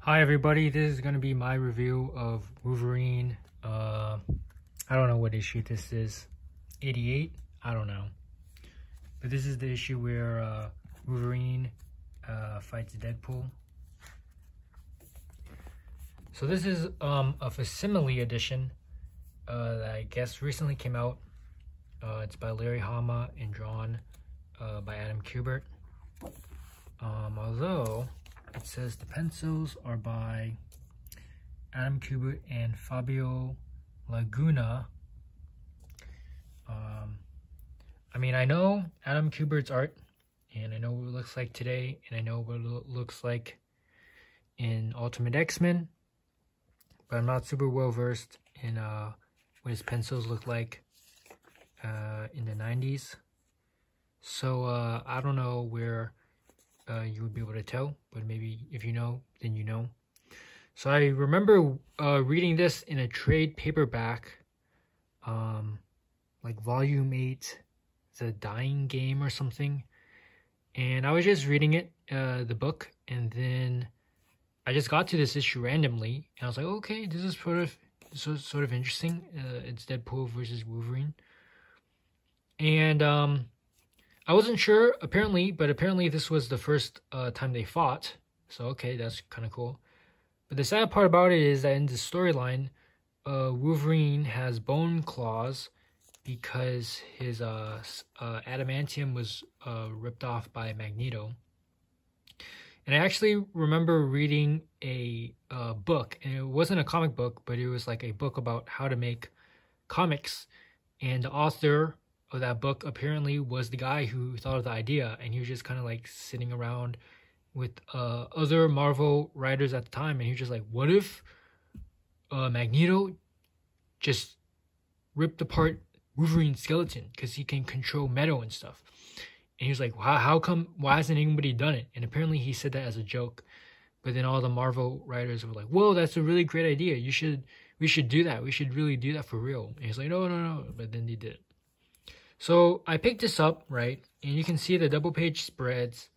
Hi everybody, this is going to be my review of Wolverine. I don't know what issue this is. 88? I don't know. But this is the issue where Wolverine fights Deadpool. So this is a Facsimile edition that I guess recently came out. It's by Larry Hama and drawn by Adam Kubert. Although it says the pencils are by Adam Kubert and Fabio Laguna. I mean, I know Adam Kubert's art, and I know what it looks like today, and I know what it looks like in Ultimate X-Men, but I'm not super well versed in what his pencils look like in the 90s. So I don't know where you would be able to tell, but maybe if you know, then you know. So I remember reading this in a trade paperback, like volume 8, The Dying Game or something, and I was just reading it, the book, and then I just got to this issue randomly, and I was like, okay, this is sort of interesting. It's Deadpool versus Wolverine, and I wasn't sure, but apparently this was the first time they fought. So, okay, that's kind of cool. But the sad part about it is that in the storyline, Wolverine has bone claws because his adamantium was ripped off by Magneto. And I actually remember reading a book, and it wasn't a comic book, but it was like a book about how to make comics. And the author of that book apparently was the guy who thought of the idea, and he was just kind of like sitting around with other Marvel writers at the time, and he was just like, what if Magneto just ripped apart Wolverine's skeleton because he can control metal and stuff? And he was like, wow, why hasn't anybody done it? And apparently he said that as a joke, but then all the Marvel writers were like, whoa, that's a really great idea, we should do that, we should really do that for real. And he's like, no, but then they did it. So I picked this up, right, and you can see the double page spreads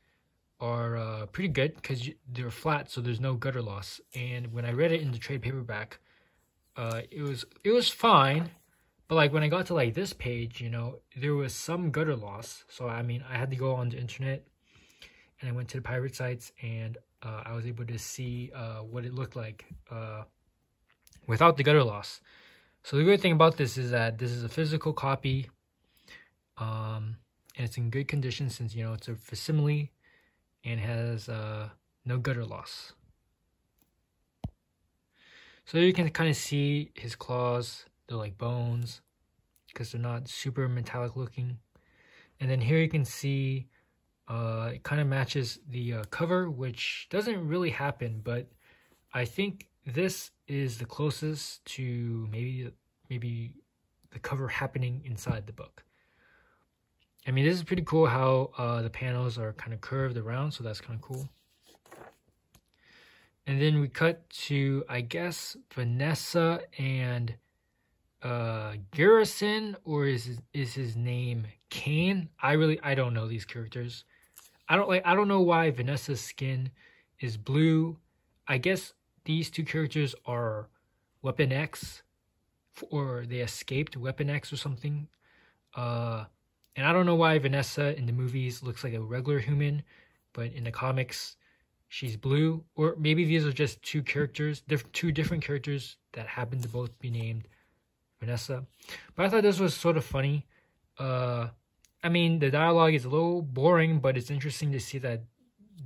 are pretty good because they're flat, so there's no gutter loss. And when I read it in the trade paperback, it was fine, but like when I got to like this page, you know, there was some gutter loss. So I mean, I had to go on the internet, and I went to the pirate sites, and I was able to see what it looked like without the gutter loss. So the good thing about this is that this is a physical copy. And it's in good condition since, you know, it's a facsimile and has no gutter loss. So you can kind of see his claws, they're like bones because they're not super metallic looking. And then here you can see it kind of matches the cover, which doesn't really happen, but I think this is the closest to maybe the cover happening inside the book. I mean, this is pretty cool how the panels are kind of curved around, so that's kind of cool. And then we cut to, I guess, Vanessa and Garrison, or is his name Kane? I don't know these characters. I don't know why Vanessa's skin is blue. I guess these two characters are Weapon X, or they escaped Weapon X or something. And I don't know why Vanessa in the movies looks like a regular human, but in the comics, she's blue. Or maybe these are just two characters, two different characters that happen to both be named Vanessa. But I thought this was sort of funny. I mean, the dialogue is a little boring, but it's interesting to see that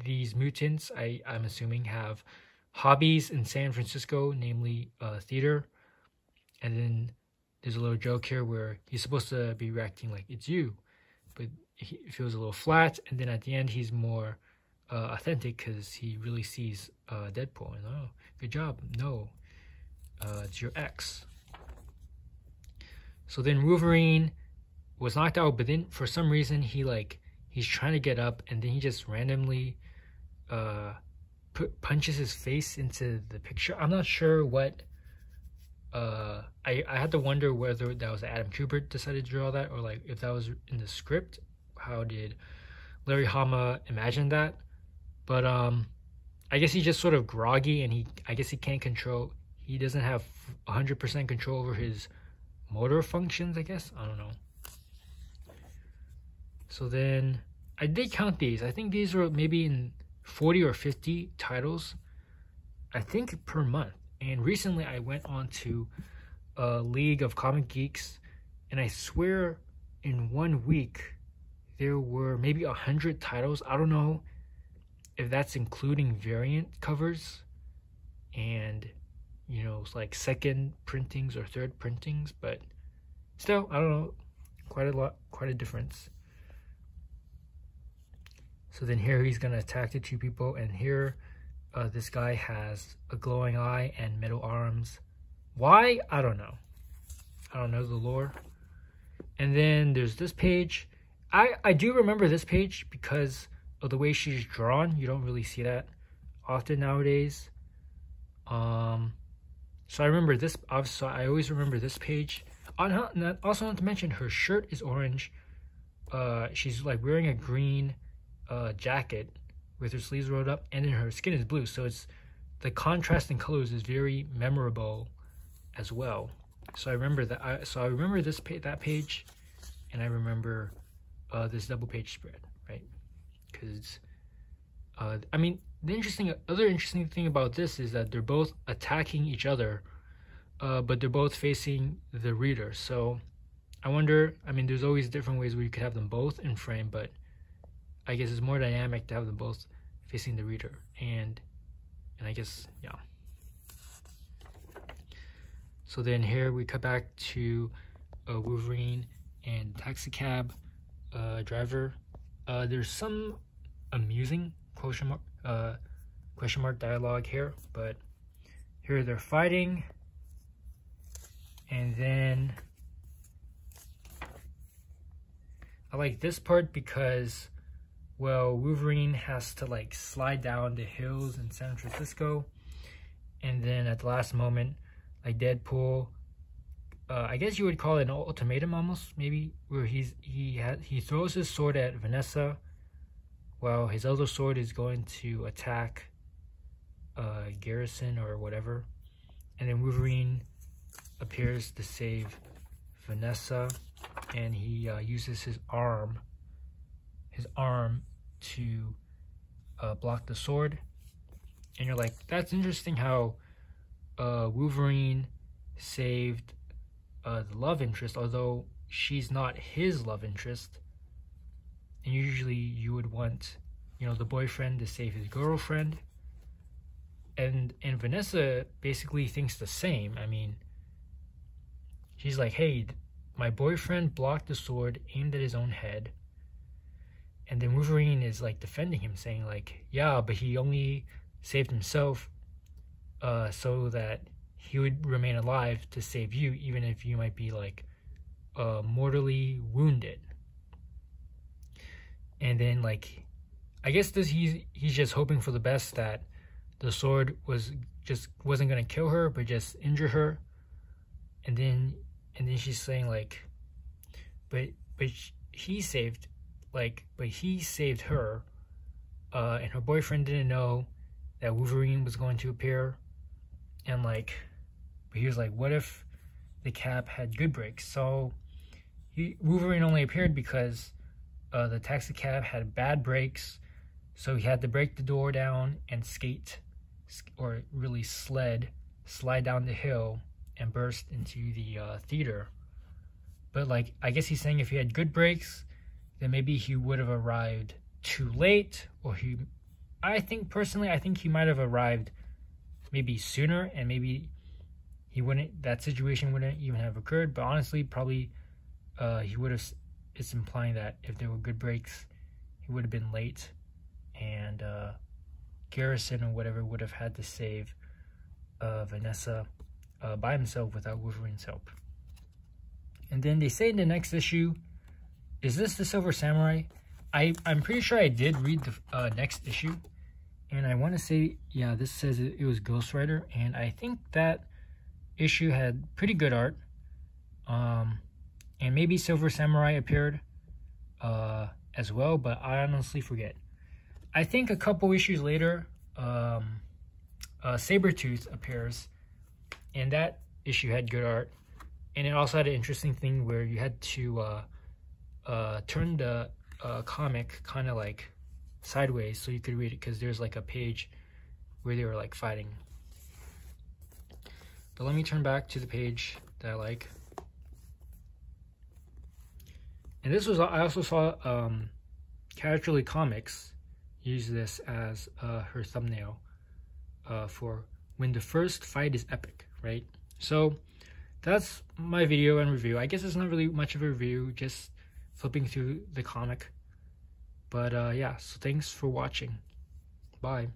these mutants, I'm assuming, have hobbies in San Francisco, namely theater. And then there's a little joke here where he's supposed to be reacting like it's you, but he feels a little flat. And then at the end, he's more authentic because he really sees Deadpool. And oh, good job. No, it's your ex. So then Wolverine was knocked out, but then for some reason he's trying to get up, and then he just randomly punches his face into the picture. I'm not sure what. I had to wonder whether that was Adam Kubert decided to draw that, or like if that was in the script. How did Larry Hama imagine that? But I guess he's just sort of groggy, and I guess he can't control. He doesn't have 100% control over his motor functions, I guess. I don't know. So then I did count these. I think these were maybe in 40 or 50 titles, I think, per month. And recently I went on to League of Comic Geeks, and I swear in 1 week there were maybe 100 titles. I don't know if that's including variant covers and, you know, it's like second printings or third printings, but still, I don't know, quite a difference. So then here he's gonna attack the two people, and here this guy has a glowing eye and metal arms. Why? I don't know. I don't know the lore. And then there's this page. I do remember this page because of the way she's drawn. You don't really see that often nowadays. So I remember this. So I always remember this page. Also, not to mention, her shirt is orange. She's like wearing a green jacket with her sleeves rolled up, and then her skin is blue. So it's the contrast in colors is very memorable as well. So I remember that. I remember that page, and I remember this double page spread, right? Because I mean, the other interesting thing about this is that they're both attacking each other, but they're both facing the reader. So I wonder. I mean, there's always different ways where you could have them both in frame, but I guess it's more dynamic to have them both facing the reader, and I guess, yeah. So then here we cut back to Wolverine and taxi cab driver. There's some amusing question mark dialogue here, but here they're fighting, and then I like this part because, well, Wolverine has to like slide down the hills in San Francisco, and then at the last moment, like Deadpool, I guess you would call it an ultimatum almost, maybe, where he throws his sword at Vanessa, while his other sword is going to attack Garrison or whatever, and then Wolverine appears to save Vanessa, and he uses his arm to block the sword. And you're like, that's interesting how Wolverine saved the love interest, although she's not his love interest. And usually you would want, you know, the boyfriend to save his girlfriend. And Vanessa basically thinks the same. I mean, she's like, hey, my boyfriend blocked the sword aimed at his own head. And then Wolverine is like defending him, saying like, yeah, but he only saved himself so that he would remain alive to save you, even if you might be like mortally wounded. And then like, I guess he's just hoping for the best, that the sword wasn't gonna kill her, but just injure her. And then she's saying like, but he saved her, and her boyfriend didn't know that Wolverine was going to appear. And like, but he was like, what if the cab had good brakes? So Wolverine only appeared because the taxi cab had bad brakes, so he had to break the door down and slide down the hill and burst into the theater. But like, I guess he's saying if he had good brakes, then maybe he would have arrived too late, or I think he might have arrived maybe sooner, and maybe that situation wouldn't even have occurred. But honestly, probably he would have. It's implying that if there were good brakes, he would have been late, and Garrison or whatever would have had to save Vanessa by himself without Wolverine's help. And then they say in the next issue, is this the Silver Samurai? I'm pretty sure I did read the next issue, and I want to say, yeah, this says it was Ghost Rider, and I think that issue had pretty good art. And maybe Silver Samurai appeared as well, but I honestly forget. I think a couple issues later, Sabretooth appears, and that issue had good art, and it also had an interesting thing where you had to turn the comic kind of like sideways so you could read it, because there's like a page where they were like fighting. But let me turn back to the page that I like. And this was, I also saw Casually Comics use this as her thumbnail for when the first fight is epic, right? So that's my video and review. I guess it's not really much of a review, just flipping through the comic. But yeah, so thanks for watching. Bye.